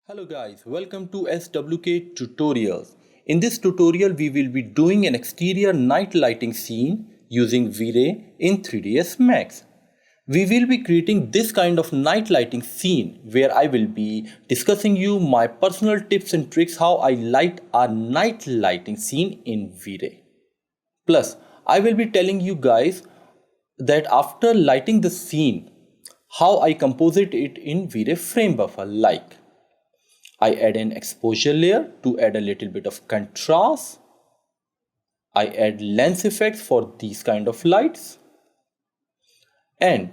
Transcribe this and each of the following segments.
Hello guys, welcome to SWK Tutorials. In this tutorial we will be doing an exterior night lighting scene using Vray in 3ds Max. We will be creating this kind of night lighting scene where I will be discussing you my personal tips and tricks how I light a night lighting scene in Vray. Plus, I will be telling you guys that after lighting the scene, how I composite it in Vray frame buffer like. I add an exposure layer to add a little bit of contrast. I add lens effects for these kind of lights. And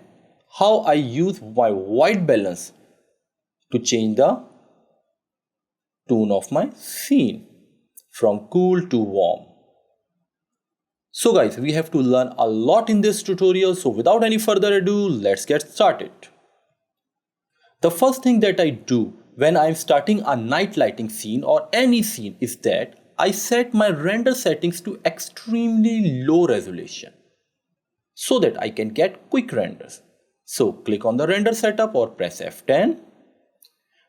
how I use my white balance to change the tone of my scene from cool to warm. So guys, we have to learn a lot in this tutorial. So without any further ado, let's get started. The first thing that I do when I am starting a night lighting scene or any scene is that I set my render settings to extremely low resolution so that I can get quick renders. So click on the render setup or press F10.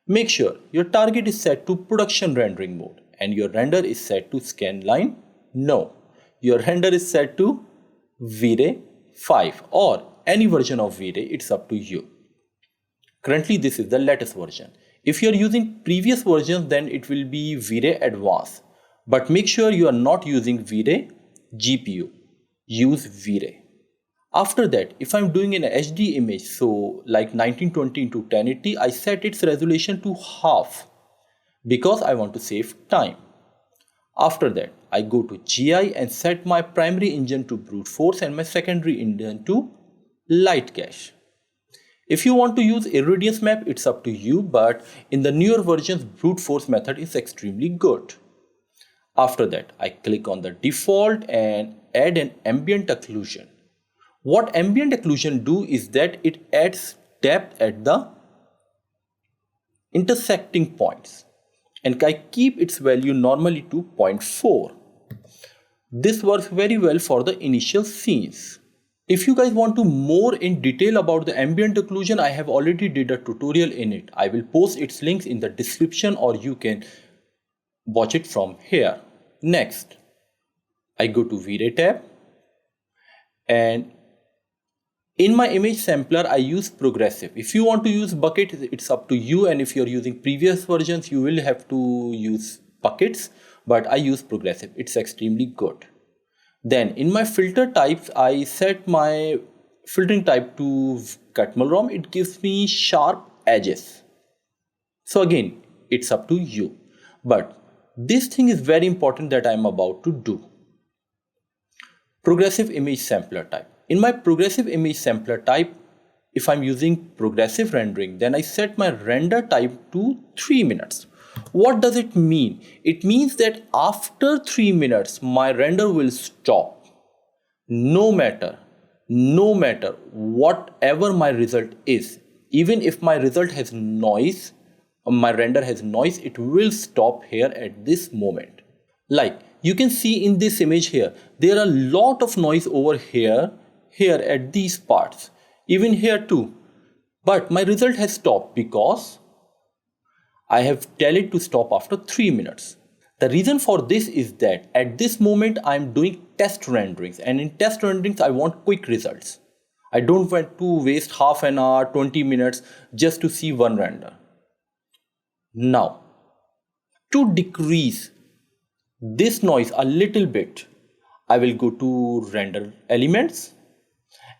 Make sure your target is set to production rendering mode and your render is set to scanline. No, your render is set to Vray 5 or any version of Vray, it's up to you. Currently this is the latest version. If you are using previous versions, then it will be Vray Advanced. But make sure you are not using Vray GPU. Use Vray. After that, if I am doing an HD image, so like 1920 into 1080, I set its resolution to half because I want to save time. After that, I go to GI and set my primary engine to brute force and my secondary engine to light cache. If you want to use irradiance map, it's up to you, but in the newer versions, brute force method is extremely good. After that, I click on the default and add an ambient occlusion. What ambient occlusion do is that it adds depth at the intersecting points and I keep its value normally to 0.4. This works very well for the initial scenes. If you guys want to more in detail about the ambient occlusion, I have already did a tutorial in it. I will post its links in the description or you can watch it from here. Next, I go to Vray tab and in my image sampler, I use progressive. If you want to use bucket, it's up to you, and if you're using previous versions, you will have to use buckets, but I use progressive. It's extremely good. Then in my filter types, I set my filtering type to cut-rom. It gives me sharp edges. So again, it's up to you. But this thing is very important that I'm about to do. Progressive image sampler type. In my progressive image sampler type, if I'm using progressive rendering, then I set my render type to 3 minutes. What does it mean? It means that after 3 minutes, my render will stop. No matter whatever my result is. Even if my result has noise, my render has noise, it will stop here at this moment. Like you can see in this image here, there are a lot of noise over here at these parts, even here too. But my result has stopped because I have tell it to stop after 3 minutes. The reason for this is that at this moment I am doing test renderings, and in test renderings I want quick results. I don't want to waste half an hour, 20 minutes just to see one render. Now, to decrease this noise a little bit, I will go to render elements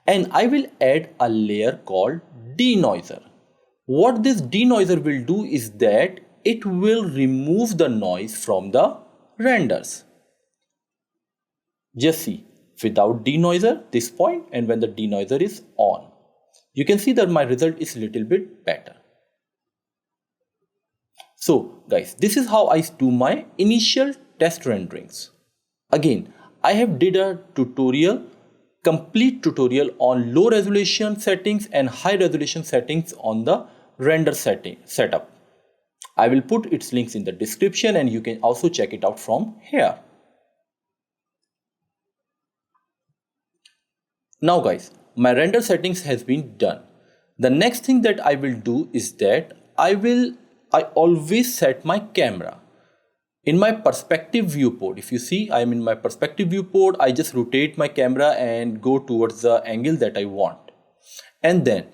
and I will add a layer called denoiser. What this denoiser will do is that it will remove the noise from the renders. Just see, without denoiser, this point, and when the denoiser is on, you can see that my result is a little bit better. So guys, this is how I do my initial test renderings. Again, I have did a complete tutorial on low resolution settings and high resolution settings on the render setup. I will put its links in the description and you can also check it out from here. Now guys, my render settings has been done. The next thing that I will do is that I will I always set my camera. In my perspective viewport, if you see, I am in my perspective viewport, I just rotate my camera and go towards the angle that I want. And then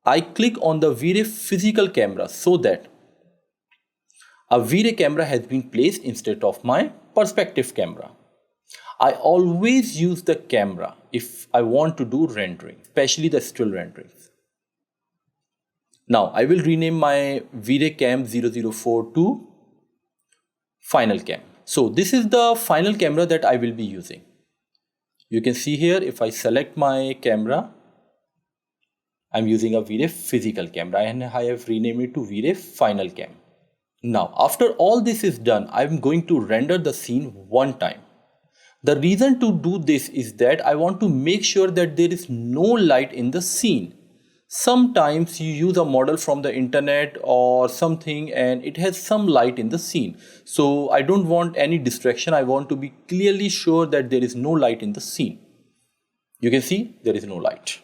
I click on the Vray physical camera so that a Vray camera has been placed instead of my perspective camera. I always use the camera if I want to do rendering, especially the still renderings. Now I will rename my Vray Cam 004 to Final Cam. So this is the final camera that I will be using. You can see here, if I select my camera, I'm using a Vray physical camera and I have renamed it to Vray Final Cam. Now, after all this is done, I'm going to render the scene one time. The reason to do this is that I want to make sure that there is no light in the scene. Sometimes you use a model from the internet or something and it has some light in the scene. So I don't want any distraction. I want to be clearly sure that there is no light in the scene. You can see there is no light.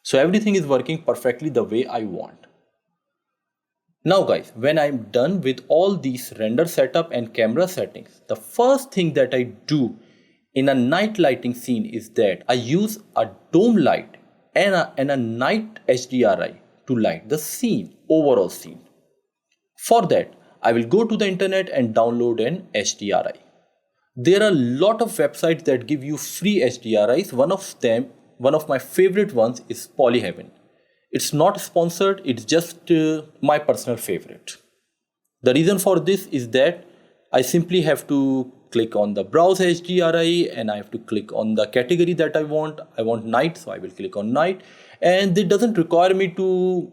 So everything is working perfectly the way I want. Now guys, when I'm done with all these render setup and camera settings, the first thing that I do in a night lighting scene is that I use a dome light and a night HDRI to light the scene, overall scene. For that, I will go to the internet and download an HDRI. There are a lot of websites that give you free HDRIs. One of my favorite ones is Polyheaven. It's not sponsored, it's just my personal favorite. The reason for this is that I simply have to click on the browse HDRI and I have to click on the category that I want. I want night, so I will click on night. And it doesn't require me to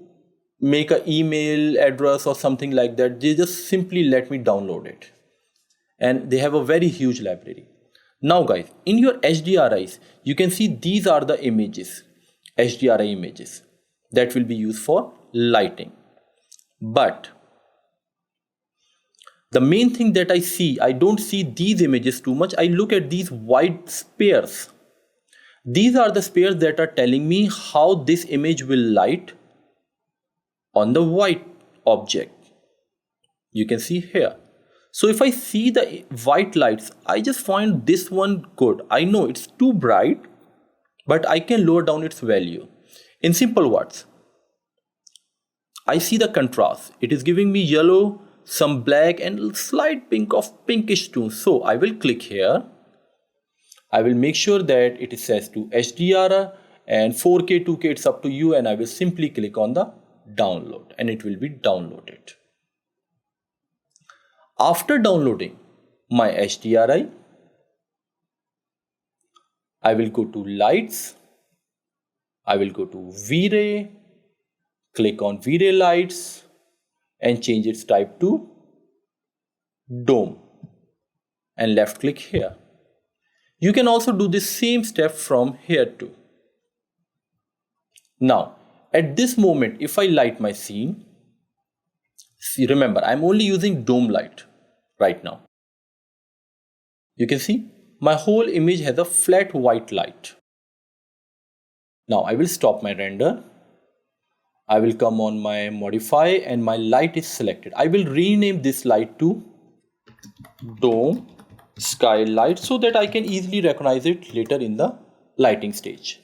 make an email address or something like that. They just simply let me download it. And they have a very huge library. Now guys, in your HDRIs, you can see these are the images, HDRI images that will be used for lighting. But the main thing that I see, I don't see these images too much. I look at these white spheres. These are the spheres that are telling me how this image will light on the white object. You can see here. So if I see the white lights, I just find this one good. I know it's too bright, but I can lower down its value. In simple words, I see the contrast. It is giving me yellow, some black and slight pinkish tone. So I will click here. I will make sure that it is set to HDR and 4K, 2K, it's up to you, and I will simply click on the download and it will be downloaded. After downloading my HDRI, I will go to lights. I will go to Vray, click on Vray Lights and change its type to dome and left click here. You can also do the same step from here too. Now, at this moment, if I light my scene, see, remember, I'm only using dome light right now. You can see my whole image has a flat white light. Now I will stop my render. I will come on my modify and my light is selected. I will rename this light to dome skylight so that I can easily recognize it later in the lighting stage.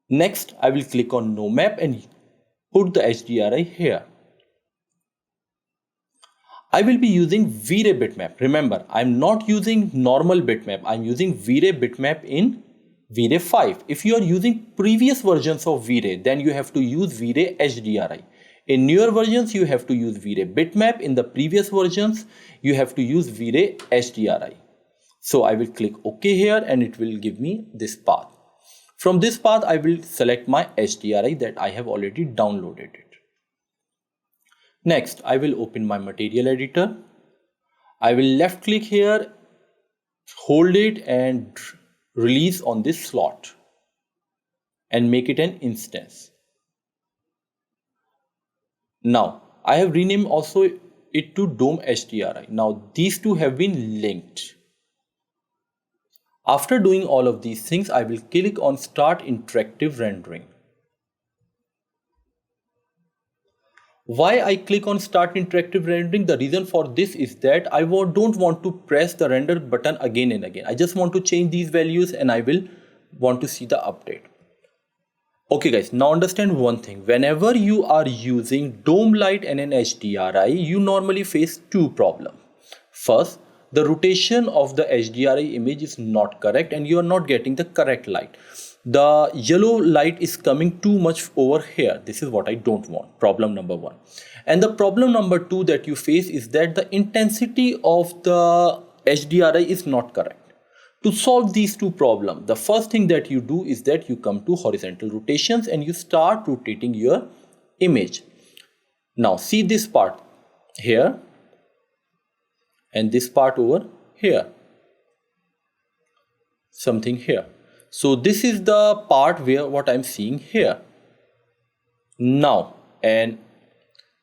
Next, I will click on no map and put the HDRI here. I will be using Vray bitmap. Remember, I'm not using normal bitmap. I'm using Vray bitmap in Vray 5. If you are using previous versions of Vray, then you have to use Vray HDRI. In newer versions, you have to use Vray bitmap. In the previous versions, you have to use Vray HDRI. So I will click OK here and it will give me this path. From this path, I will select my HDRI that I have already downloaded it. Next, I will open my material editor. I will left click here, hold it and release on this slot and make it an instance. Now, I have renamed also it to Dome HDRI. Now, these two have been linked. After doing all of these things, I will click on Start Interactive Rendering. Why I click on start interactive rendering? The reason for this is that I don't want to press the render button again and again. I just want to change these values and I will want to see the update. Okay guys, now understand one thing. Whenever you are using dome light and an HDRI, you normally face two problems. First, the rotation of the HDRI image is not correct and you are not getting the correct light. The yellow light is coming too much over here. This is what I don't want. Problem number one. And the problem number two that you face is that the intensity of the HDRI is not correct. To solve these two problems, the first thing that you do is that you come to horizontal rotations and you start rotating your image. Now see this part here and this part over here, something here. So this is the part where what I'm seeing here. Now, and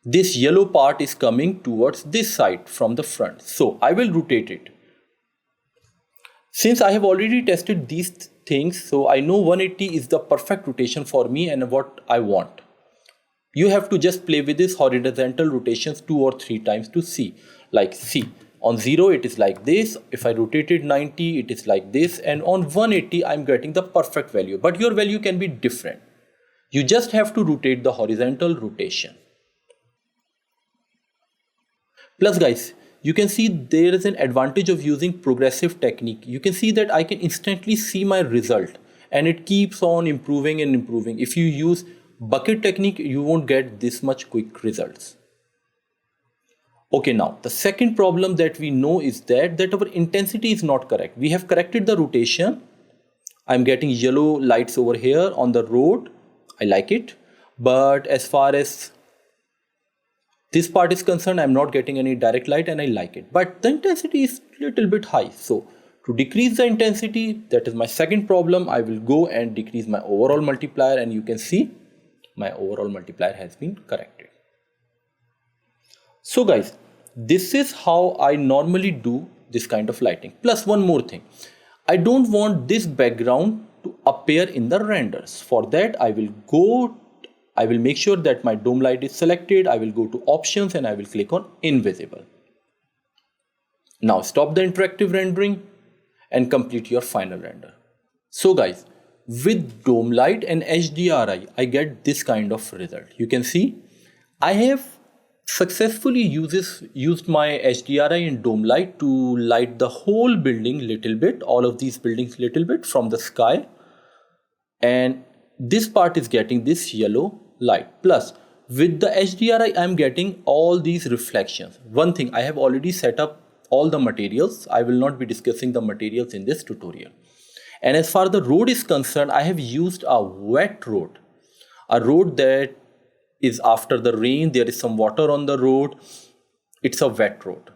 this yellow part is coming towards this side from the front. So I will rotate it. Since I have already tested these things, so I know 180 is the perfect rotation for me and what I want. You have to just play with this horizontal rotations 2 or 3 times to see. Like see, on 0 it is like this, if I rotate it 90 it is like this, and on 180 I'm getting the perfect value, but your value can be different. You just have to rotate the horizontal rotation. Plus guys, you can see there is an advantage of using progressive technique. You can see that I can instantly see my result and it keeps on improving and improving. If you use bucket technique, you won't get this much quick results. Okay, now the second problem that we know is that our intensity is not correct. We have corrected the rotation. I'm getting yellow lights over here on the road. I like it. But as far as this part is concerned, I'm not getting any direct light and I like it. But the intensity is a little bit high. So to decrease the intensity, that is my second problem, I will go and decrease my overall multiplier, and you can see my overall multiplier has been corrected. So guys, this is how I normally do this kind of lighting. Plus one more thing, I don't want this background to appear in the renders. For that, I will make sure that my dome light is selected. I will go to options and I will click on invisible. Now stop the interactive rendering and complete your final render. So guys, with dome light and HDRI, I get this kind of result. You can see I have successfully used my HDRI and dome light to light the whole building little bit, all of these buildings little bit from the sky, and this part is getting this yellow light. Plus with the HDRI I am getting all these reflections. One thing, I have already set up all the materials. I will not be discussing the materials in this tutorial. And as far as the road is concerned, I have used a wet road, a road that is after the rain, there is some water on the road. It's a wet road.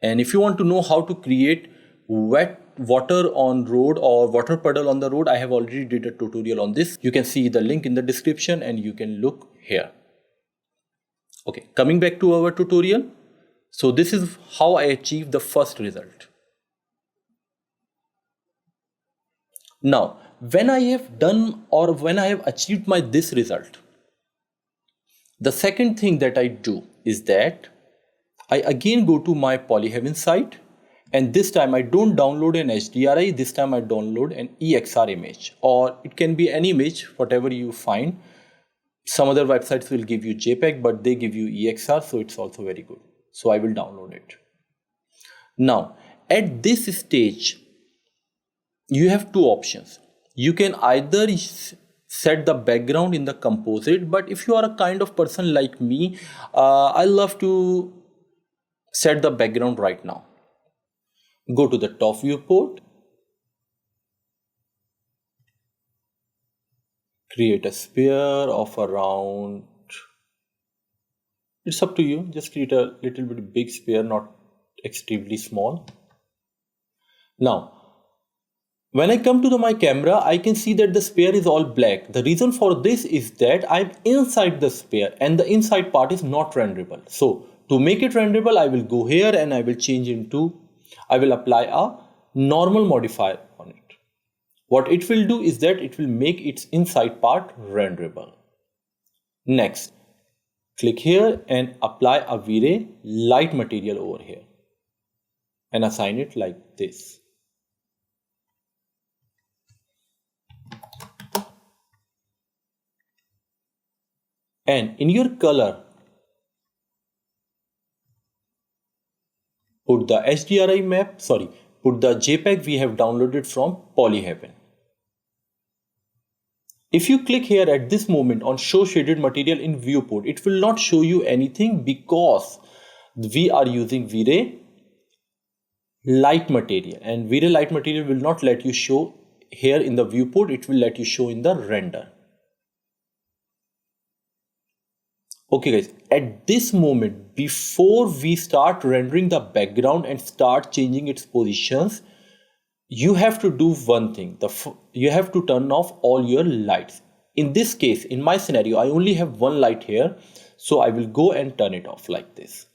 And if you want to know how to create wet water on road or water puddle on the road, I have already did a tutorial on this. You can see the link in the description and you can look here. Okay, coming back to our tutorial. So this is how I achieved the first result. Now, when I have done or when I have achieved this result, the second thing that I do is that I again go to my Polyheaven site, and this time I don't download an HDRI, this time I download an EXR image, or it can be any image, whatever you find. Some other websites will give you JPEG, but they give you EXR, so it's also very good. So I will download it. Now, at this stage, you have two options. You can either set the background in the composite, but if you are a kind of person like me, I love to set the background right now. Go to the top viewport, create a sphere of around, it's up to you, just create a little bit big sphere, not extremely small. Now, when I come to my camera, I can see that the sphere is all black. The reason for this is that I'm inside the sphere and the inside part is not renderable. So to make it renderable, I will go here and I will I will apply a normal modifier on it. What it will do is that it will make its inside part renderable. Next, Click here and apply a Vray light material over here and assign it like this. And in your color, put the HDRI map, put the JPEG we have downloaded from Polyheaven. If you click here at this moment on show shaded material in viewport, it will not show you anything because we are using Vray light material, and Vray light material will not let you show here in the viewport, it will let you show in the render. Okay guys, at this moment, before we start rendering the background and start changing its positions, you have to do one thing. You have to turn off all your lights. In this case, in my scenario, I only have one light here, so I will go and turn it off like this.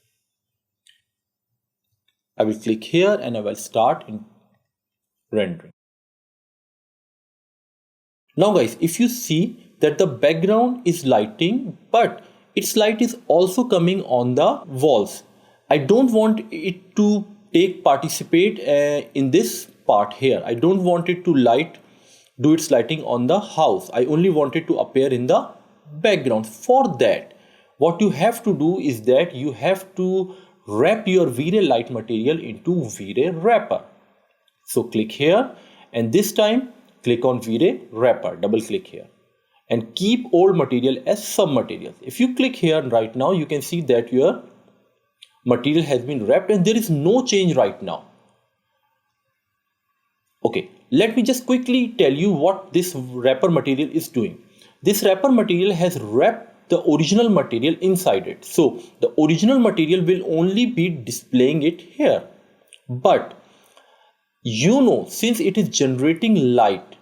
I will click here and I will start in rendering. Now guys, if you see that the background is lighting, but its light is also coming on the walls. I don't want it to participate in this part here. I don't want it to do its lighting on the house. I only want it to appear in the background. For that, what you have to do is that you have to wrap your Vray light material into Vray wrapper. So click here and this time click on Vray wrapper, double click here. And keep old material as sub-materials. If you click here right now, you can see that your material has been wrapped and there is no change right now. Okay, let me just quickly tell you what this wrapper material is doing. This wrapper material has wrapped the original material inside it. So the original material will only be displaying it here. But since it is generating light,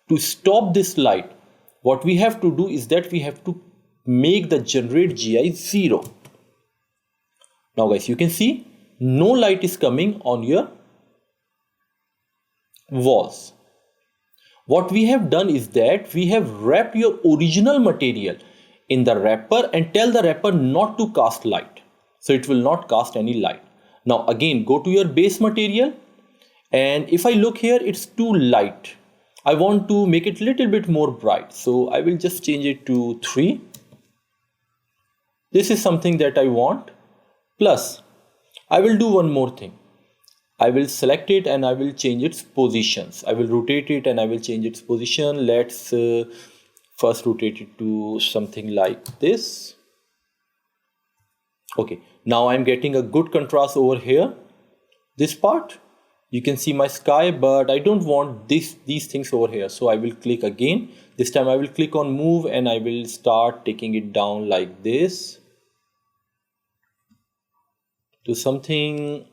to stop this light, what we have to do is that we have to make the generate GI 0. Now guys, you can see no light is coming on your walls. What we have done is that we have wrapped your original material in the wrapper and tell the wrapper not to cast light. So it will not cast any light. Now again, go to your base material, and if I look here, it's too light. I want to make it a little bit more bright, so I will just change it to 3. This is something that I want. Plus, I will do one more thing. I will select it and I will change its positions. I will rotate it and I will change its position. Let's first rotate it to something like this. Okay, now I'm getting a good contrast over here. This part. You can see my sky, but I don't want these things over here. So I will click again. This time I will click on move and I will start taking it down like this to something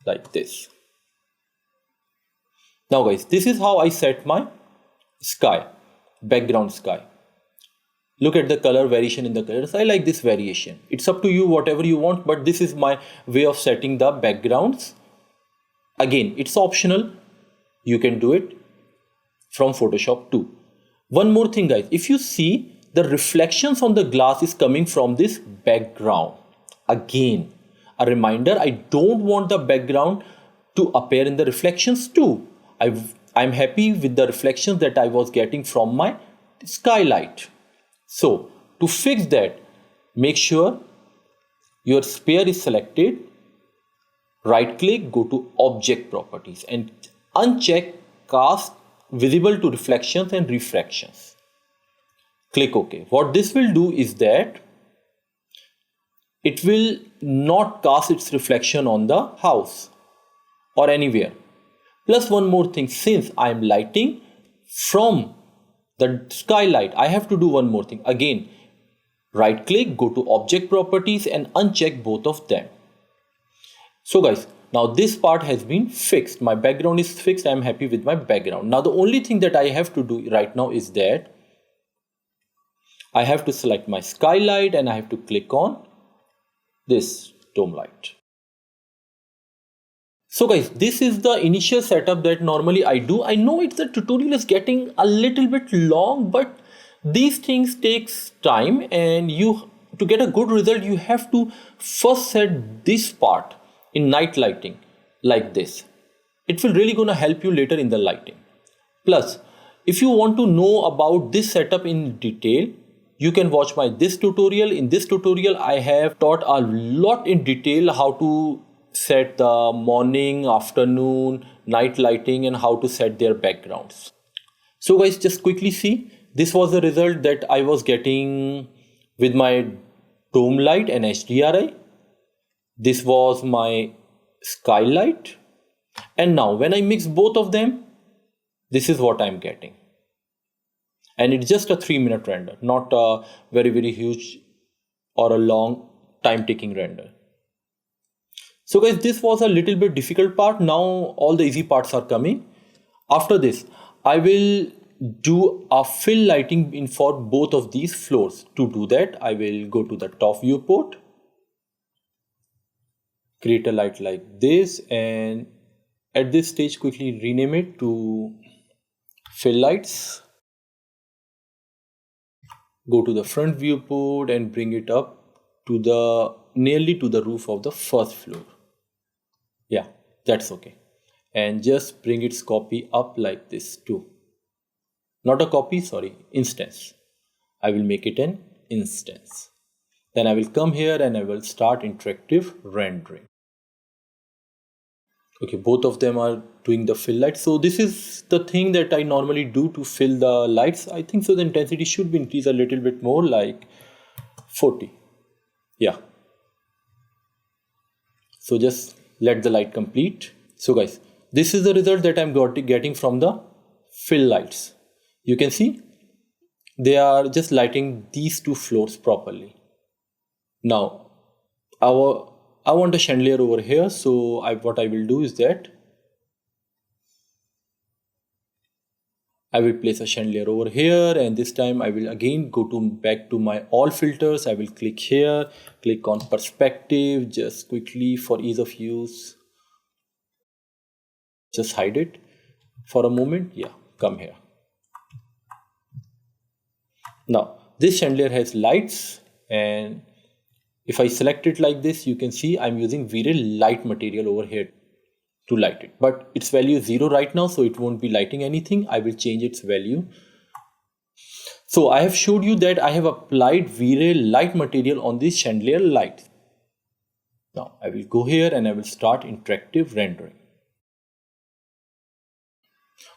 like this. Now guys, this is how I set my sky, background sky. Look at the color variation in the colors. I like this variation. It's up to you, whatever you want, but this is my way of setting the backgrounds. Again, it's optional. You can do it from Photoshop too. One more thing guys, if you see the reflections on the glass is coming from this background. Again, a reminder, I don't want the background to appear in the reflections too. I'm happy with the reflections that I was getting from my skylight. So to fix that, make sure your sphere is selected, right click, go to object properties and uncheck cast visible to reflections and refractions. Click OK. What this will do is that it will not cast its reflection on the house or anywhere. Plus one more thing, since I am lighting from the skylight, I have to do one more thing. Again, right click, go to object properties and uncheck both of them. So guys, now this part has been fixed. My background is fixed. I am happy with my background. Now the only thing that I have to do right now is that I have to select my skylight and I have to click on this dome light. So guys, this is the initial setup that normally I do. I know the tutorial is getting a little bit long, but These things takes time, and to get a good result you have to first set this part in night lighting like this. It will really gonna help you later in the lighting. Plus, if you want to know about this setup in detail, you can watch this tutorial. In this tutorial I have taught a lot in detail how to set the morning, afternoon, night lighting and how to set their backgrounds. So guys, just quickly see, this was the result that I was getting with my dome light and HDRI. This was my skylight, and now when I mix both of them, this is what I'm getting. And it's just a 3-minute render, not a very huge or a long time taking render. So guys, this was a little bit difficult part. Now all the easy parts are coming. After this, I will do a fill lighting in for both of these floors. To do that, I will go to the top viewport, create a light like this, and at this stage quickly rename it to fill lights. Go to the front viewport and bring it up to nearly to the roof of the first floor. Yeah, that's okay. And just bring its copy up like this too. Not a copy, sorry, instance. I will make it an instance. Then I will come here and I will start interactive rendering. Okay, both of them are doing the fill lights. So this is the thing that I normally do to fill the lights. I think so the intensity should be increased a little bit more, like 40. Yeah. So just let the light complete. So guys, this is the result that I'm getting from the fill lights. You can see they are just lighting these two floors properly. Now I want a chandelier over here, so what I will do is that I will place a chandelier over here, and this time I will again go back to my all filters. I will click here, click on perspective, just quickly for ease of use. Just hide it for a moment. Yeah, come here. Now this chandelier has lights, and if I select it like this, you can see I'm using Vray light material over here to light it, but its value is 0 right now, so it won't be lighting anything. I will change its value. So I have showed you that I have applied Vray light material on this chandelier light. Now I will go here and I will start interactive rendering.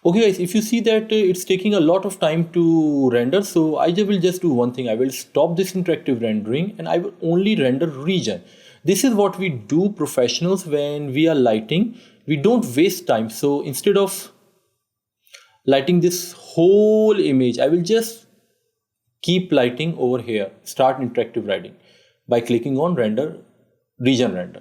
Okay guys, if you see that it's taking a lot of time to render, so I will just do one thing. I will stop this interactive rendering and I will only render region. This is what we do professionals when we are lighting. We don't waste time. So instead of lighting this whole image, I will just keep lighting over here, start interactive rendering by clicking on render, region render.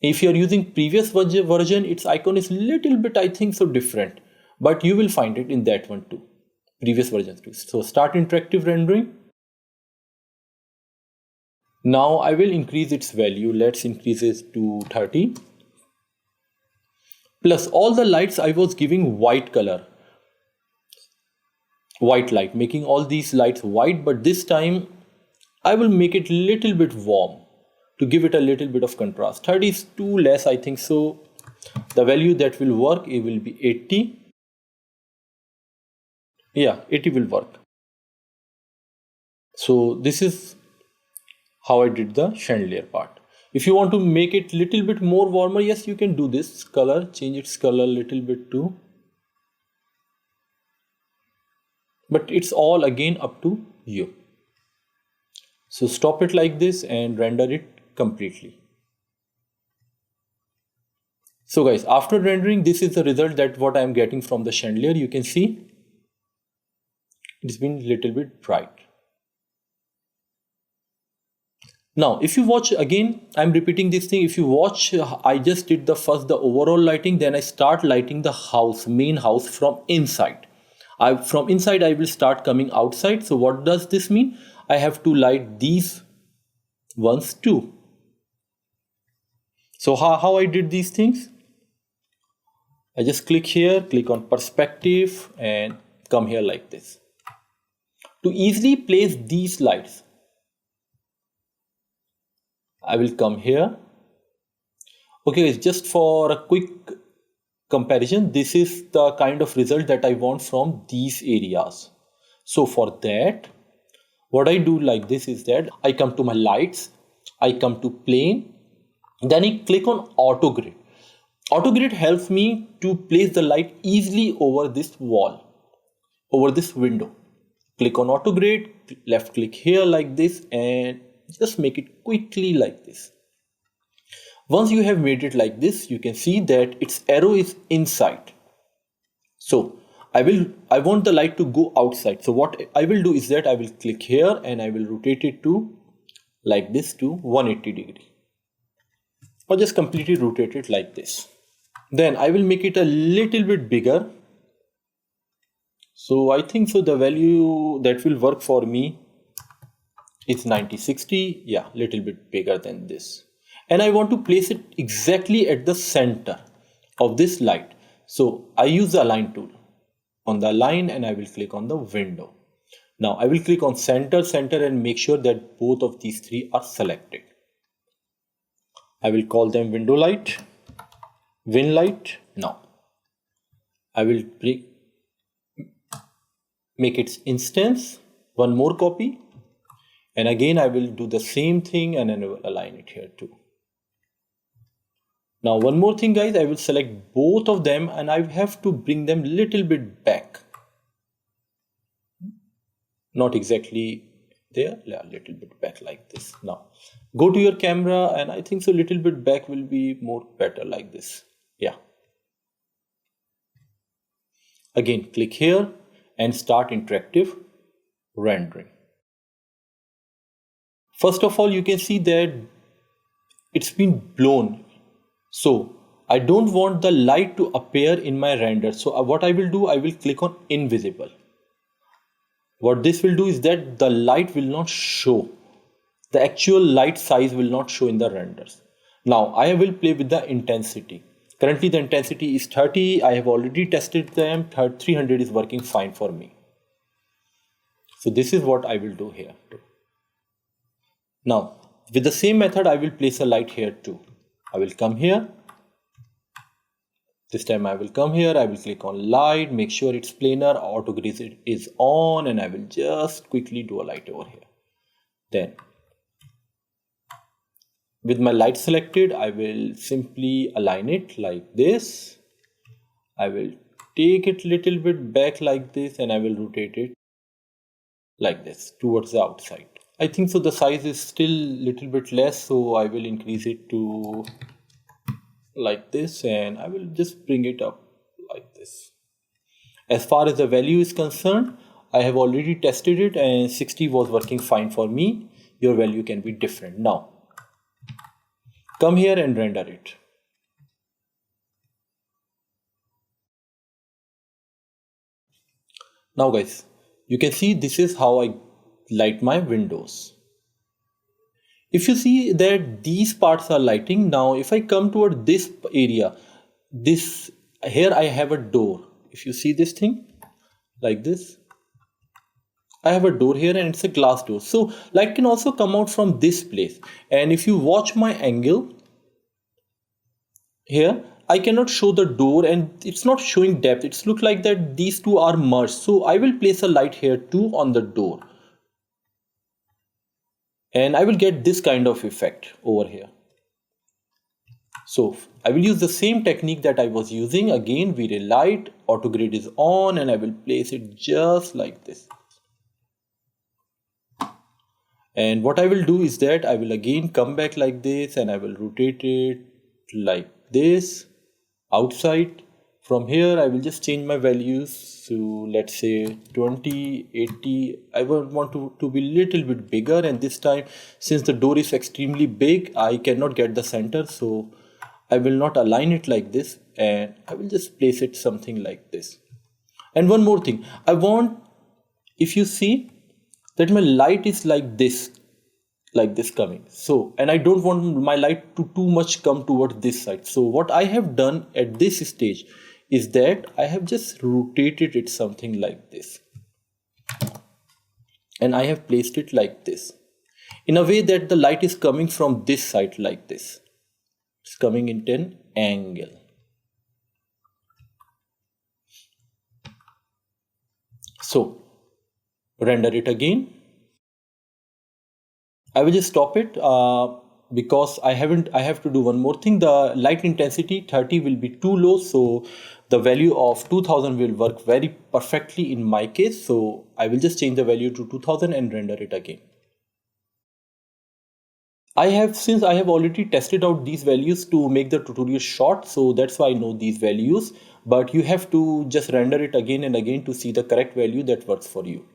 If you are using previous version, its icon is little bit, I think so, different, but you will find it in that one too, previous versions too. So start interactive rendering. Now I will increase its value. Let's increase it to 30. Plus all the lights I was giving white color, white light, making all these lights white, but this time I will make it little bit warm to give it a little bit of contrast. 30 is too less, I think so. The value that will work, it will be 80. Yeah, 80 will work. So this is how I did the chandelier part. If you want to make it little bit more warmer, yes, you can do this color, change its color a little bit too. But it's all again up to you. So stop it like this and render it completely. So guys, after rendering, this is the result that what I am getting from the chandelier. You can see it's been a little bit bright. Now if you watch again, I'm repeating this thing. If you watch, I just did the overall lighting, then I start lighting the house, main house from inside. From inside I will start coming outside. So what does this mean? I have to light these ones too. So how I did these things? I just click here, click on perspective and come here like this. To easily place these lights, I will come here. Okay, just for a quick comparison, this is the kind of result that I want from these areas. So for that, what I do like this is that I come to my lights, I come to plane, then I click on auto grid. Auto grid helps me to place the light easily over this wall, over this window. Click on auto grid, left click here like this, and just make it quickly like this. Once you have made it like this, you can see that its arrow is inside. So I want the light to go outside. So what I will do is that I will click here and I will rotate it to like this to 180 degree, or just completely rotate it like this. Then I will make it a little bit bigger. So I think so the value that will work for me is 90-60. Yeah, little bit bigger than this. And I want to place it exactly at the center of this light. So I use the align tool on the line and I will click on the window. Now I will click on center and make sure that both of these three are selected. I will call them window light, win light. Now I will make its instance, one more copy, and again I will do the same thing and then I will align it here too. Now one more thing guys, I will select both of them and I have to bring them little bit back. Not exactly there, a little bit back like this. Now go to your camera and I think so little bit back will be more better like this. Yeah. Again click here and start interactive rendering. First of all, you can see that it's been blown. So I don't want the light to appear in my render. So what I will do, I will click on invisible. What this will do is that the light will not show. The actual light size will not show in the renders. Now I will play with the intensity. Currently the intensity is 30. I have already tested them. 300 is working fine for me. So this is what I will do here too. Now with the same method, I will place a light here too. I will come here. This time I will come here. I will click on light, make sure it's planar, auto grid is on, and I will just quickly do a light over here. Then with my light selected, I will simply align it like this. I will take it little bit back like this and I will rotate it like this towards the outside. I think so the size is still little bit less, so I will increase it to like this and I will just bring it up like this. As far as the value is concerned, I have already tested it and 60 was working fine for me. Your value can be different. Now come here and render it. Now guys, you can see this is how I light my windows. If you see that these parts are lighting, now if I come toward this area, here I have a door. If you see this thing like this, I have a door here and it's a glass door. So light can also come out from this place. And if you watch my angle here, I cannot show the door and it's not showing depth. It's look like that these two are merged. So I will place a light here too on the door. And I will get this kind of effect over here. So I will use the same technique that I was using. Again, Vray light, auto grid is on and I will place it just like this. And what I will do is that I will again come back like this and I will rotate it like this outside. From here I will just change my values to let's say 20, 80. I would want to be little bit bigger, and this time since the door is extremely big I cannot get the center, so I will not align it like this and I will just place it something like this. And one more thing, I want, if you see that my light is like this coming, so and I don't want my light to too much come towards this side. So what I have done at this stage is that I have just rotated it something like this. and I have placed it like this, in a way that the light is coming from this side like this. It's coming in an angle. So render it again. I will just stop it because I have to do one more thing. The light intensity 30 will be too low, so the value of 2000 will work very perfectly in my case. So I will just change the value to 2000 and render it again. Since I have already tested out these values to make the tutorial short, so that's why I know these values, but you have to just render it again and again to see the correct value that works for you.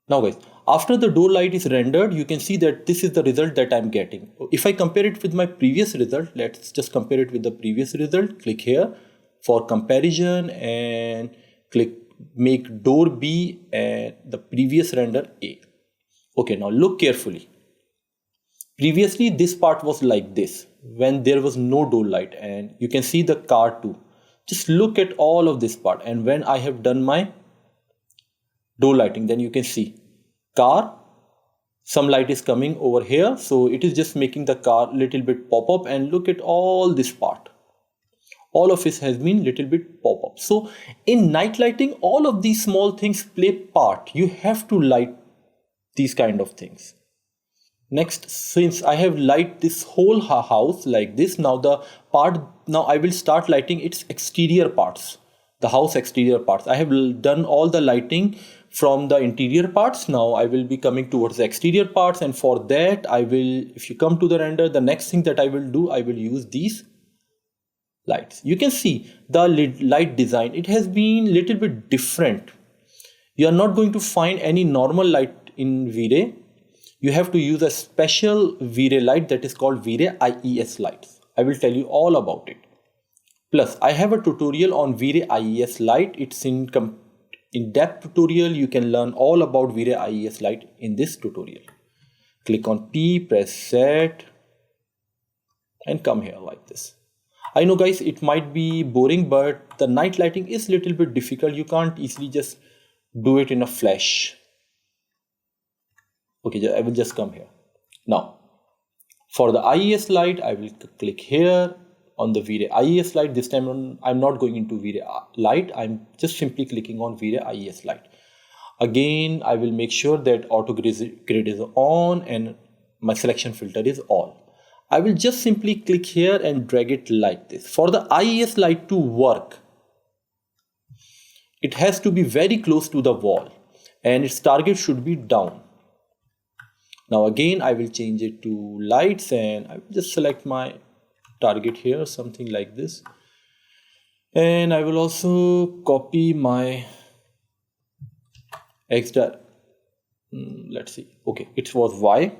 Now guys, after the door light is rendered, you can see that this is the result that I'm getting. If I compare it with my previous result, let's just compare it with the previous result. Click here for comparison and click make door B and the previous render A. Okay, now look carefully. Previously, this part was like this when there was no door light, and you can see the car too. Just look at all of this part, and when I have done my door lighting, then you can see car, some light is coming over here, so it is just making the car little bit pop up, and look at all this part. All of it has been little bit pop up. So in night lighting, all of these small things play part. You have to light these kind of things. Next, since I have light this whole house like this, now I will start lighting its exterior parts, the house exterior parts. I have done all the lighting from the interior parts. Now I will be coming towards the exterior parts, and for that if you come to the render, the next thing that I will do, I will use these lights. You can see the light design, it has been little bit different. You are not going to find any normal light in Vray. You have to use a special Vray light that is called Vray IES Lights. I will tell you all about it. Plus, I have a tutorial on Vray IES Light. It's in-depth tutorial. You can learn all about Vray IES Light in this tutorial. Click on P, press set, and come here like this. I know guys, it might be boring, but the night lighting is little bit difficult. You can't easily just do it in a flash. Okay, I will just come here. Now, for the IES light, I will click here on the Vray IES light. This time I'm not going into Vray light. I'm just simply clicking on Vray IES light. Again, I will make sure that auto grid is on and my selection filter is on. I will just simply click here and drag it like this. For the IES light to work, it has to be very close to the wall and its target should be down. Now again, I will change it to lights and I will just select my target here, something like this. And I will also copy my HDRI. Let's see. Okay, it was Y.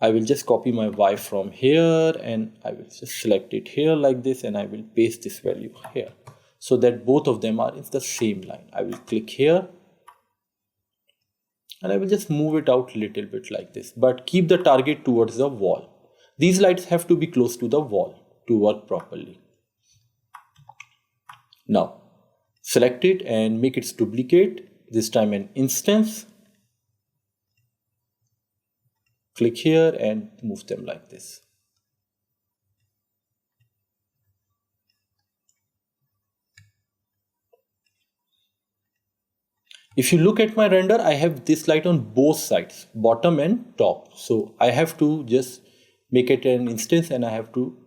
I will just copy my Y from here and I will just select it here like this and I will paste this value here so that both of them are in the same line. I will click here and I will just move it out a little bit like this, but keep the target towards the wall. These lights have to be close to the wall to work properly. Now select it and make its duplicate, this time an instance. Click here and move them like this. If you look at my render, I have this light on both sides, bottom and top. So I have to just make it an instance and I have to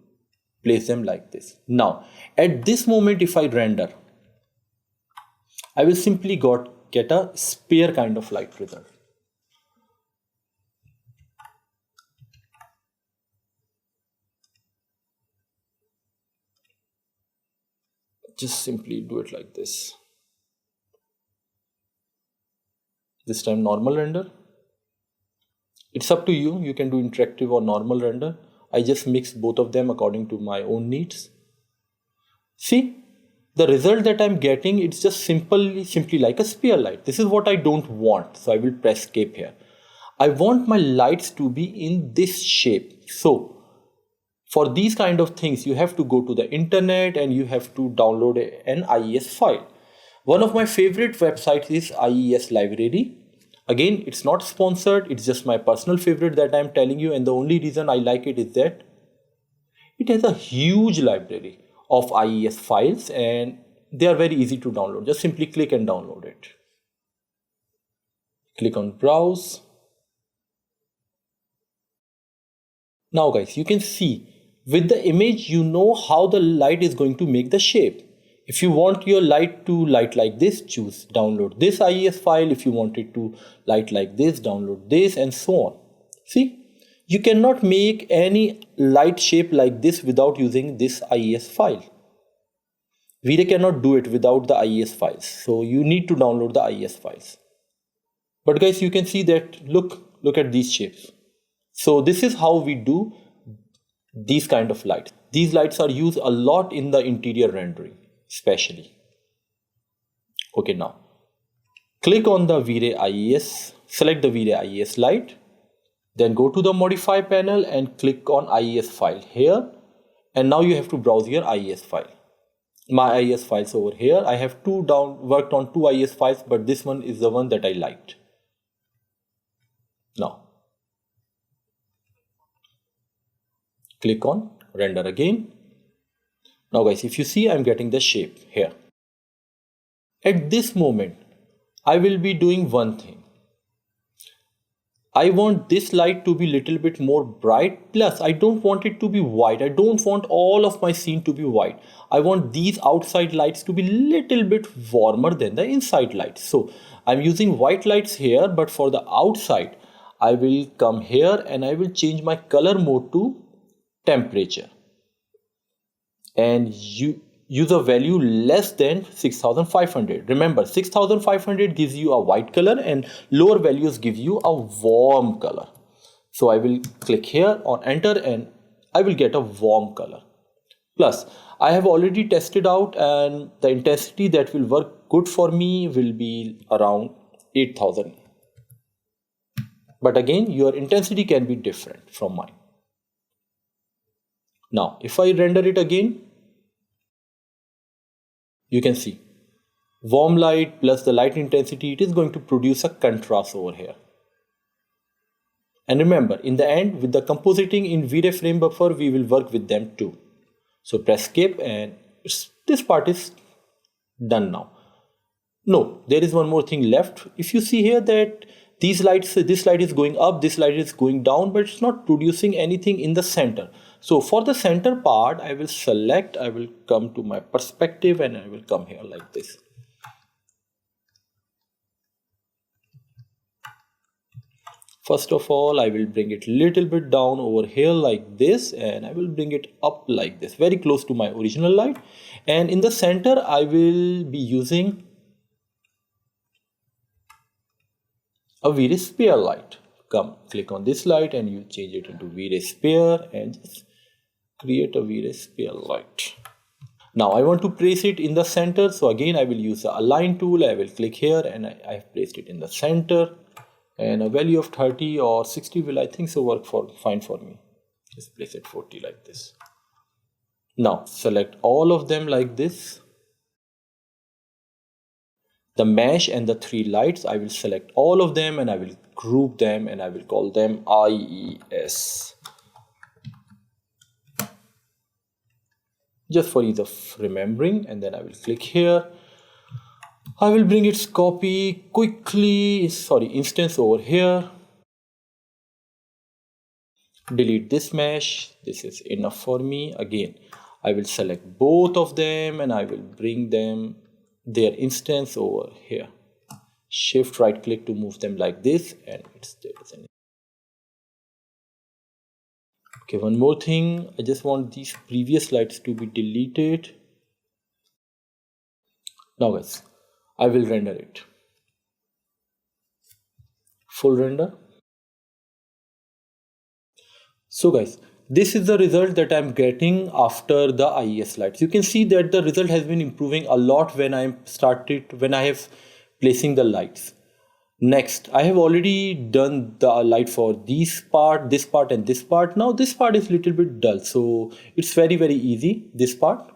place them like this. Now, at this moment, if I render, I will simply get a sphere kind of light result. Just simply do it like this. This time normal render. It's up to you. You can do interactive or normal render. I just mix both of them according to my own needs. See, the result that I'm getting, it's just simply like a sphere light. This is what I don't want. So I will press escape here. I want my lights to be in this shape. So for these kind of things, you have to go to the internet and you have to download an IES file. One of my favorite websites is IES Library. Again, it's not sponsored, it's just my personal favorite that I'm telling you, and the only reason I like it is that it has a huge library of IES files and they are very easy to download. Just simply click and download it. Click on browse. Now guys, you can see with the image you know how the light is going to make the shape. If you want your light to light like this, choose download this IES file. If you want it to light like this, download this, and so on. See, you cannot make any light shape like this without using this IES file. Vray cannot do it without the IES files. So you need to download the IES files. But guys, you can see that look at these shapes. So this is how we do these kind of lights. These lights are used a lot in the interior rendering, especially. Okay, now click on the Vray IES, select the Vray IES light, then go to the modify panel and click on IES file here. And now you have to browse your IES file. My IES files over here. I have worked on two IES files, but this one is the one that I liked. Now click on render again. Now guys, if you see, I'm getting the shape here. At this moment, I will be doing one thing. I want this light to be little bit more bright, plus I don't want it to be white. I don't want all of my scene to be white. I want these outside lights to be little bit warmer than the inside lights. So I'm using white lights here, but for the outside, I will come here and I will change my color mode to temperature. And you use a value less than 6500. Remember, 6500 gives you a white color and lower values give you a warm color. So I will click here on enter and I will get a warm color. Plus, I have already tested out and the intensity that will work good for me will be around 8000. But again, your intensity can be different from mine. Now, if I render it again, you can see warm light plus the light intensity, it is going to produce a contrast over here. And remember, in the end, with the compositing in Vray frame buffer, we will work with them too. So press escape and this part is done now. No, there is one more thing left. If you see here that these lights, this light is going up, this light is going down, but it's not producing anything in the center. So for the center part, I will select, I will come to my perspective and I will come here like this. First of all, I will bring it little bit down over here like this and I will bring it up like this, very close to my original light. And in the center, I will be using a Vray sphere light. Come, click on this light and you change it into Vray sphere and just create a Vray sphere light. Now I want to place it in the center. So again, I will use the align tool. I will click here and I have placed it in the center. And a value of 30 or 60 will, I think so, work fine for me. Just place it 40 like this. Now select all of them like this. The mesh and the three lights, I will select all of them and I will group them and I will call them IES. Just for ease of remembering, and then I will click here. I will bring its copy quickly, instance over here. Delete this mesh. This is enough for me. Again, I will select both of them and I will bring them their instance over here. Shift right click to move them like this and it's there. Okay, one more thing. I just want these previous lights to be deleted. Now guys, I will render it. Full render. So guys, this is the result that I'm getting after the IES lights. You can see that the result has been improving a lot when I have placing the lights. Next, I have already done the light for this part and this part. Now this part is little bit dull, so it's very easy. This part,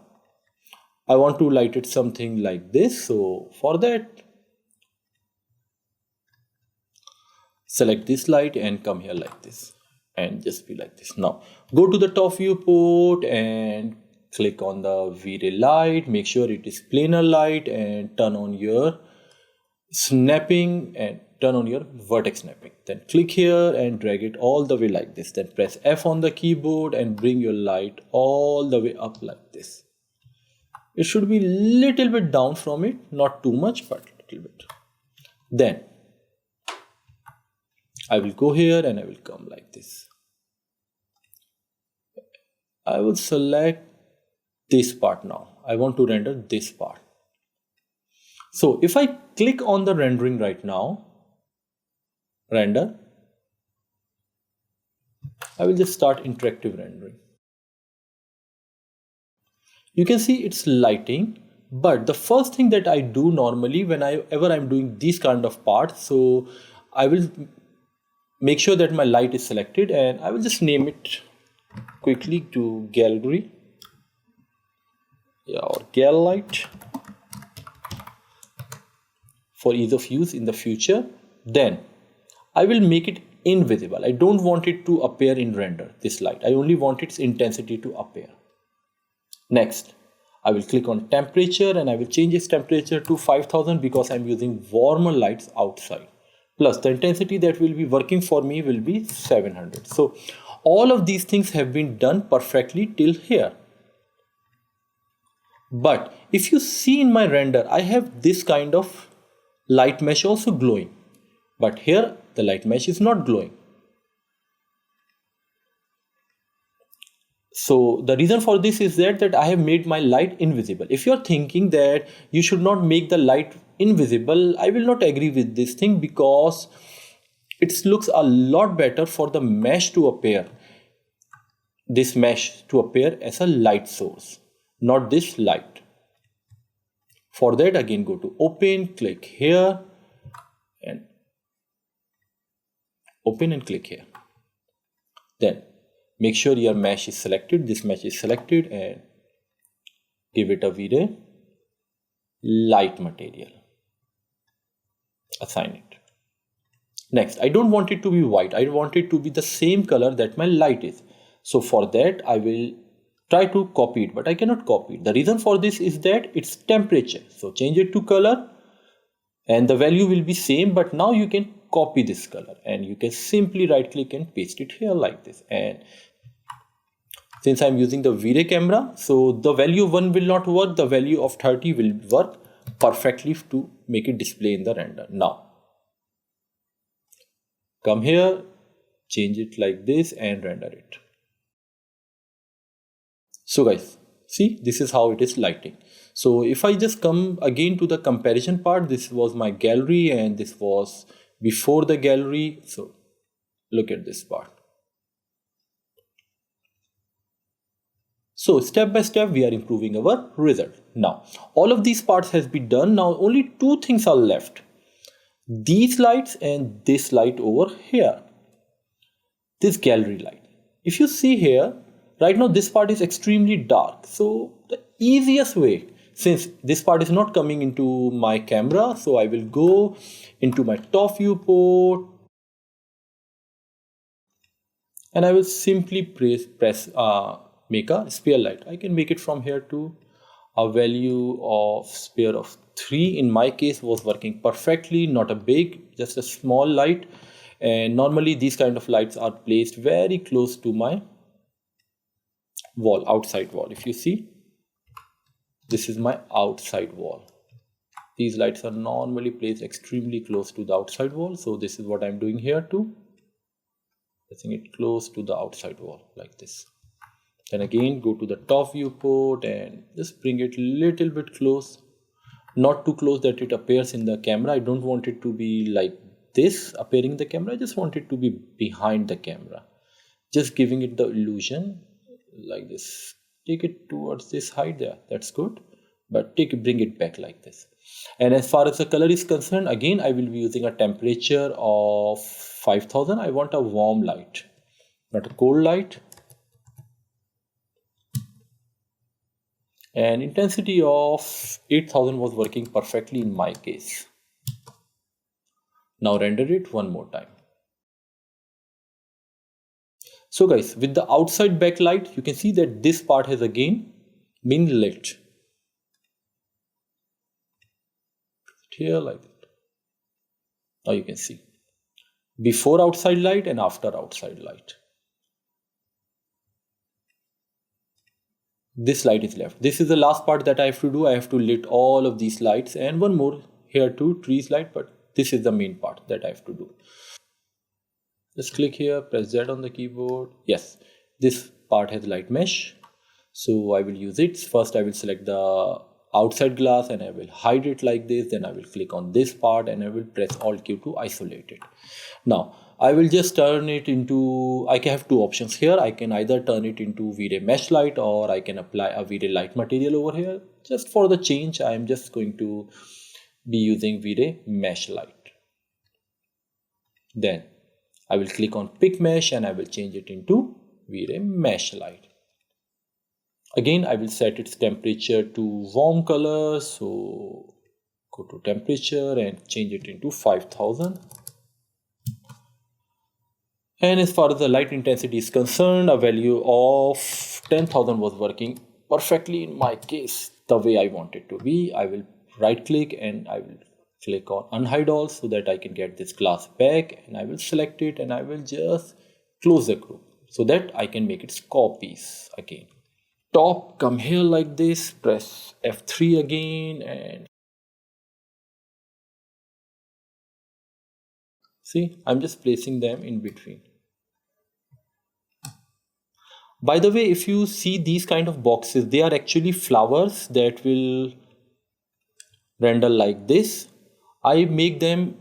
I want to light it something like this. So for that, select this light and come here like this and just be like this. Now go to the top viewport and click on the Vray light, make sure it is planar light and turn on your snapping and turn on your vertex snapping. Then click here and drag it all the way like this. Then press F on the keyboard and bring your light all the way up like this. It should be little bit down from it, not too much, but little bit. Then I will go here and I will come like this. I will select this part now. I want to render this part. So if I click on the rendering right now, render, I will just start interactive rendering. You can see it's lighting, but the first thing that I do normally whenever I'm doing these kind of parts, so I will make sure that my light is selected and I will just name it quickly to gallery, or gal light, for ease of use in the future. Then I will make it invisible. I don't want it to appear in render, this light. I only want its intensity to appear. Next, I will click on temperature and I will change its temperature to 5000 because I'm using warmer lights outside. Plus the intensity that will be working for me will be 700. So all of these things have been done perfectly till here. But if you see in my render, I have this kind of light mesh also glowing, but here the light mesh is not glowing. So the reason for this is that I have made my light invisible. If you're thinking that you should not make the light invisible, I will not agree with this thing, because it looks a lot better for the mesh to appear, this mesh to appear as a light source, not this light. For that, again go to open, click here and open and click here. Then make sure your mesh is selected, this mesh is selected, and give it a Vray light material. Assign it. Next, I don't want it to be white. I want it to be the same color that my light is. So for that, I will try to copy it, but I cannot copy it. The reason for this is that it's temperature. So change it to color and the value will be same, but now you can copy this color and you can simply right click and paste it here like this. And since I'm using the Vray camera, so the value 1 will not work, the value of 30 will work perfectly to make it display in the render. Now come here, change it like this and render it. So guys, see, this is how it is lighting. So if I just come again to the comparison part, this was my gallery and this was before the gallery. So look at this part. So step by step we are improving our result. Now all of these parts has been done. Now only two things are left. These lights and this light over here. This gallery light. If you see here, right now this part is extremely dark. So the easiest way, since this part is not coming into my camera, so I will go into my top viewport and I will simply make a sphere light. I can make it from here to a value of sphere of 3. In my case was working perfectly, not a big, just a small light. And normally these kind of lights are placed very close to my wall, outside wall. If you see, this is my outside wall. These lights are normally placed extremely close to the outside wall. So this is what I'm doing here too. Placing it close to the outside wall like this. Then again go to the top viewport and just bring it little bit close. Not too close that it appears in the camera. I don't want it to be like this appearing in the camera. I just want it to be behind the camera. Just giving it the illusion like this. Take it towards this height there. That's good. But bring it back like this. And as far as the color is concerned, again I will be using a temperature of 5000. I want a warm light, not a cold light. And intensity of 8000 was working perfectly in my case. Now render it one more time. So guys, with the outside backlight, you can see that this part has again been lit. Here like that. Now you can see before outside light and after outside light. This light is left. This is the last part that I have to do. I have to lit all of these lights and one more here too, trees light, but this is the main part that I have to do. Just click here, press Z on the keyboard. Yes, this part has light mesh. So I will use it. First I will select the outside glass and I will hide it like this. Then I will click on this part and I will press Alt Q to isolate it. Now I will just turn it into, I can have two options here. I can either turn it into V-Ray mesh light or I can apply a V-Ray light material over here. Just for the change, I am just going to be using V-Ray mesh light. Then I will click on pick mesh and I will change it into V-Ray mesh light. Again, I will set its temperature to warm color. So go to temperature and change it into 5000. And as far as the light intensity is concerned, a value of 10,000 was working perfectly in my case, the way I want it to be. I will right click and I will click on unhide all so that I can get this glass back, and I will select it and I will just close the group so that I can make its copies again. Top, come here like this, press F3 again and see, I'm just placing them in between. By the way, if you see these kind of boxes, they are actually flowers that will render like this. I make them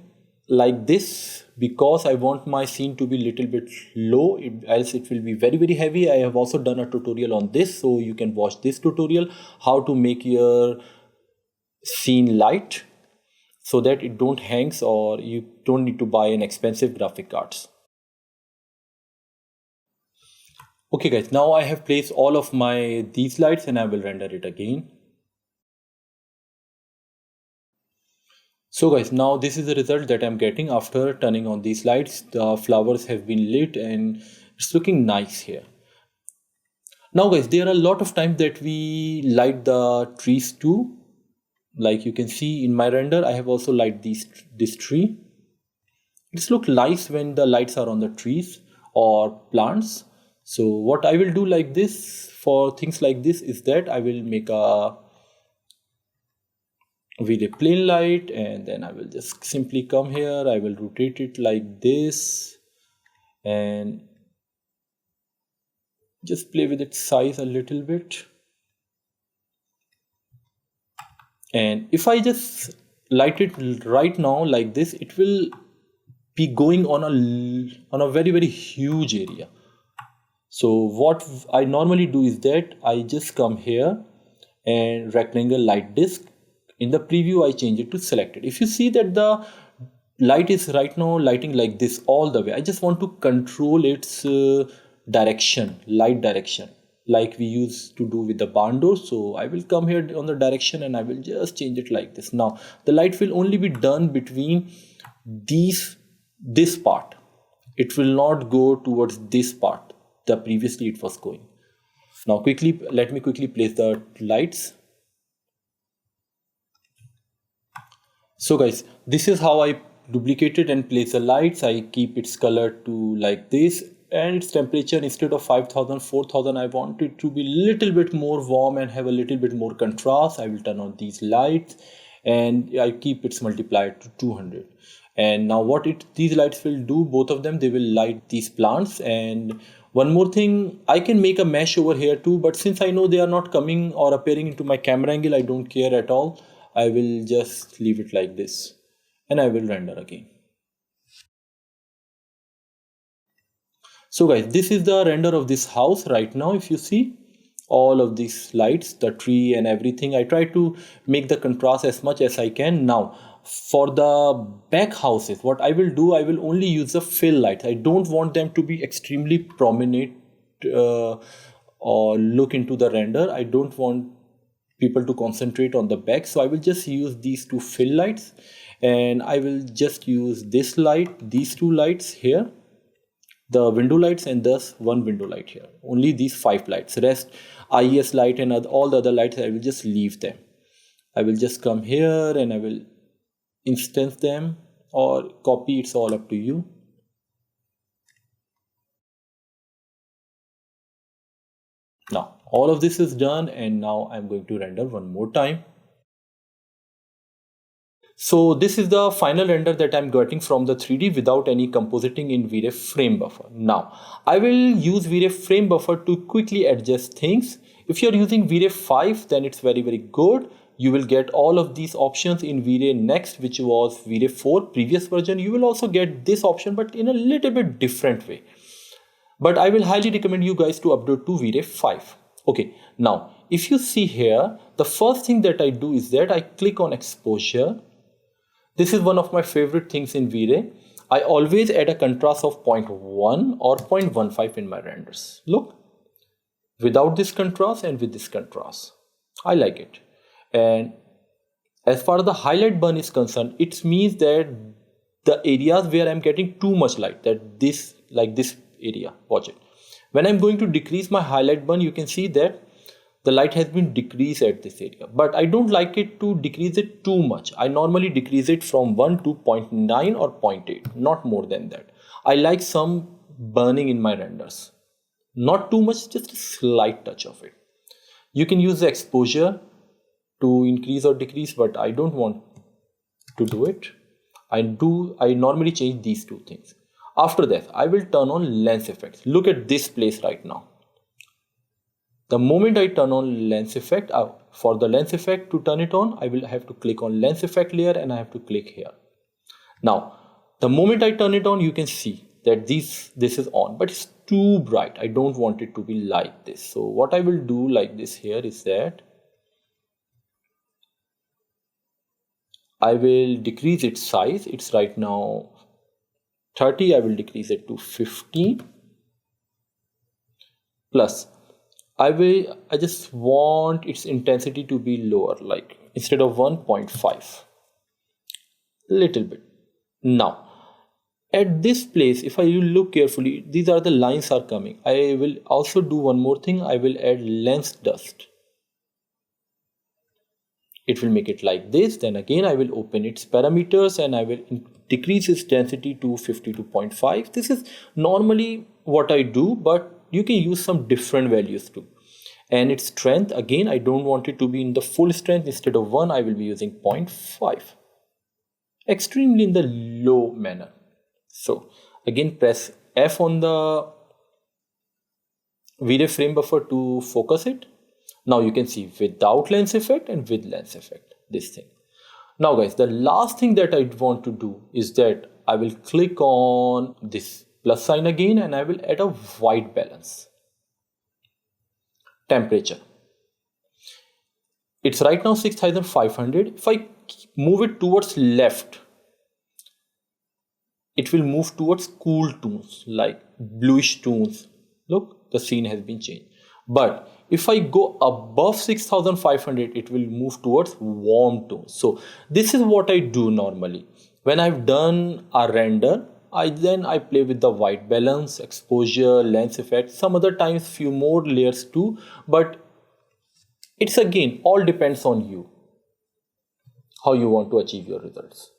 like this because I want my scene to be little bit low, else it will be very heavy. I have also done a tutorial on this, so you can watch this tutorial, how to make your scene light so that it don't hangs or you don't need to buy an expensive graphic cards. Okay guys, now I have placed all of these lights and I will render it again. So guys, now this is the result that I'm getting after turning on these lights. The flowers have been lit and it's looking nice here. Now guys, there are a lot of times that we light the trees too. Like you can see in my render, I have also light this tree. It's look nice when the lights are on the trees or plants. So what I will do like this for things like this is that I will make a V-Ray plane light and then I will just simply come here. I will rotate it like this and just play with its size a little bit. And if I just light it right now like this, it will be going on a very huge area. So what I normally do is that I just come here and rectangle light disk. In the preview, I change it to selected. If you see that the light is right now lighting like this all the way, I just want to control its direction, light direction, like we used to do with the barn door. So I will come here on the direction and I will just change it like this. Now the light will only be done between this part. It will not go towards this part that previously it was going. Now let me quickly place the lights. So guys, this is how I duplicated and place the lights. I keep its color to like this, and its temperature, instead of 5000, 4000, I want it to be little bit more warm and have a little bit more contrast. I will turn on these lights and I keep its multiplier to 200. And now what these lights will do, both of them, they will light these plants. And one more thing, I can make a mesh over here too, but since I know they are not coming or appearing into my camera angle, I don't care at all. I will just leave it like this and I will render again. So guys, this is the render of this house right now. If you see all of these lights, the tree and everything, I try to make the contrast as much as I can. Now for the back houses, what I will do, I will only use the fill lights. I don't want them to be extremely prominent or look into the render. I don't want people to concentrate on the back, so I will just use these two fill lights and I will just use this light, these two lights here, the window lights and thus one window light here. Only these 5 lights. Rest IES light and all the other lights, I will just leave them. I will just come here and I will instance them or copy, it's all up to you. Now all of this is done and now I'm going to render one more time. So this is the final render that I'm getting from the 3D without any compositing in Vray frame buffer. Now I will use Vray frame buffer to quickly adjust things. If you're using Vray 5, then it's very good. You will get all of these options in Vray Next, which was Vray 4 previous version. You will also get this option but in a little bit different way. But I will highly recommend you guys to update to Vray 5. Okay, now if you see here, the first thing that I do is that I click on exposure. This is one of my favorite things in Vray. I always add a contrast of 0.1 or 0.15 in my renders. Look, without this contrast and with this contrast. I like it. And as far as the highlight burn is concerned, it means that the areas where I'm getting too much light, that this, like this area, watch it. When I'm going to decrease my highlight burn, you can see that the light has been decreased at this area, but I don't like it to decrease it too much. I normally decrease it from 1 to 0.9 or 0.8, not more than that. I like some burning in my renders. Not too much, just a slight touch of it. You can use the exposure to increase or decrease, but I don't want to do it. I normally change these two things. After that, I will turn on lens effects. Look at this place right now. The moment I turn on lens effect, for the lens effect to turn it on, I will have to click on lens effect layer and I have to click here. Now, the moment I turn it on, you can see that this is on, but it's too bright. I don't want it to be like this. So what I will do like this here is that I will decrease its size. It's right now 30. I will decrease it to 15. Plus, I just want its intensity to be lower, like instead of 1.5, little bit. Now, at this place, if I look carefully, these are the lines are coming. I will also do one more thing. I will add lens dust. It will make it like this. Then again, I will open its parameters and I will decrease its density to 52.5. This is normally what I do, but you can use some different values too. And its strength, again, I don't want it to be in the full strength. Instead of 1, I will be using 0.5. Extremely in the low manner. So again, press F on the Vray frame buffer to focus it. Now you can see without lens effect and with lens effect, this thing. Now guys, the last thing that I want to do is that I will click on this plus sign again and I will add a white balance. Temperature. It's right now 6500. If I move it towards left, it will move towards cool tones like bluish tones. Look, the scene has been changed. But if I go above 6500, it will move towards warm tones. So this is what I do normally. When I've done a render, I play with the white balance, exposure, lens effect, some other times few more layers too, but it's again all depends on you, how you want to achieve your results.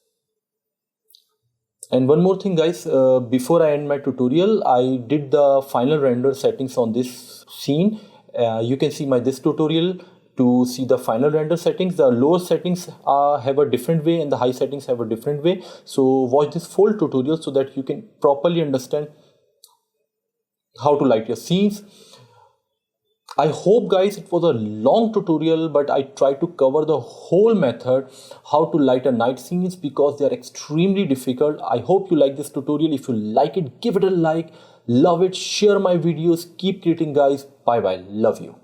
And one more thing guys, before I end my tutorial, I did the final render settings on this scene. You can see this tutorial to see the final render settings. The lower settings have a different way and the high settings have a different way. So watch this full tutorial so that you can properly understand how to light your scenes. I hope guys it was a long tutorial, but I tried to cover the whole method how to light a night scenes because they are extremely difficult. I hope you like this tutorial. If you like it, give it a like, love it, share my videos, keep creating guys. Bye bye, love you.